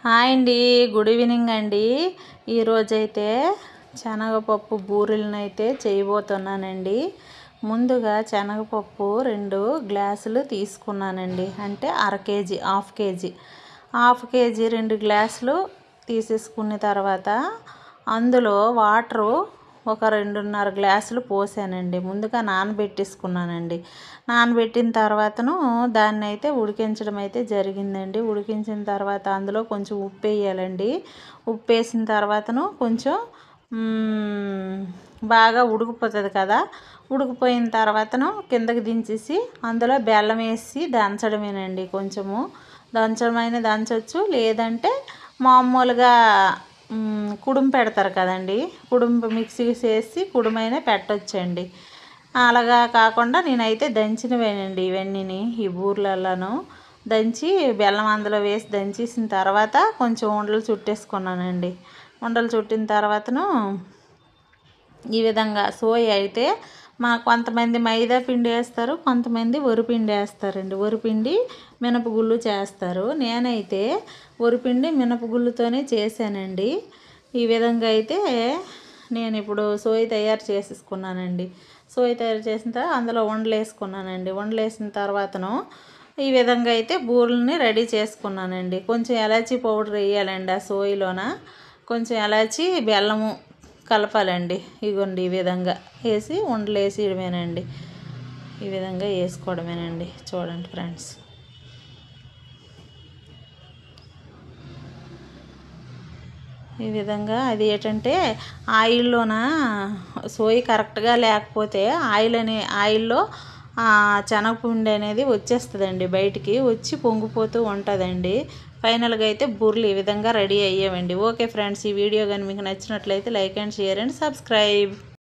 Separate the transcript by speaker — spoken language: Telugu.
Speaker 1: హాయ్ అండి, గుడ్ ఈవినింగ్ అండి. ఈరోజైతే శనగపప్పు బూరెలను అయితే చేయబోతున్నానండి. ముందుగా శనగపప్పు 2 గ్లాసులు తీసుకున్నానండి. అంటే అర కేజీ, హాఫ్ కేజీ 2 గ్లాసులు తీసేసుకున్న తర్వాత అందులో వాటరు ఒక 2.5 గ్లాసులు పోసానండి. ముందుగా నానబెట్టేసుకున్నానండి. నానబెట్టిన తర్వాతను దాన్ని అయితే ఉడికించడం అయితే జరిగిందండి. ఉడికించిన తర్వాత అందులో కొంచెం ఉప్పు వేయాలండి. ఉప్పు వేసిన తర్వాతను కొంచెం బాగా ఉడికిపోతుంది కదా. ఉడికిపోయిన తర్వాతను కిందకి దించేసి అందులో బెల్లం వేసి దంచడమేనండి. కొంచెము దంచడమైనా దంచవచ్చు, లేదంటే మామూలుగా కుడుము పెడతారు కదండి, కుడుము మిక్సీ చేసి కుడుమైనా పెట్టొచ్చండి. అలాగా కాకుండా నేనైతే దంచినవేనండి ఇవన్నీ. ఈ బూరెలలోనూ దంచి బెల్లం అందులో వేసి దంచేసిన తర్వాత కొంచెం ఉండలు చుట్టేసుకున్నానండి. ఉండలు చుట్టిన తర్వాతను ఈ విధంగా సోయా అయితే కొంతమంది మైదా పిండి వేస్తారు, కొంతమంది వరిపిండి వేస్తారండి. వరిపిండి మినపగుళ్ళు చేస్తారు. నేనైతే వరిపిండి మినపగుళ్ళుతోనే చేశానండి. ఈ విధంగా అయితే నేను ఇప్పుడు సోయ తయారు చేసేసుకున్నానండి. సోయ తయారు చేసిన తర్వాత అందులో ఉండలు వేసుకున్నానండి. ఉండలు వేసిన తర్వాతను ఈ విధంగా అయితే బూరెల్ని రెడీ చేసుకున్నానండి. కొంచెం ఎలాచీ పౌడర్ వేయాలండి ఆ సోయలోన. కొంచెం ఎలాచీ, బెల్లము కలపాలండి. ఇగోండి ఈ విధంగా వేసి ఉండలు వేసేయడమేనండి. ఈ విధంగా వేసుకోవడమేనండి. చూడండి ఫ్రెండ్స్, ఈ విధంగా. అది ఏంటంటే ఆయిల్లోన సోయి కరెక్ట్గా లేకపోతే ఆయిల్లో శనగపిండి అనేది వచ్చేస్తుందండి, బయటికి వచ్చి పొంగిపోతూ ఉంటుందండి. ఫైనల్గా అయితే బూరెలు ఈ విధంగా రెడీ అయ్యామండి. ఓకే ఫ్రెండ్స్, ఈ వీడియో కానీ మీకు నచ్చినట్లయితే like and share and subscribe.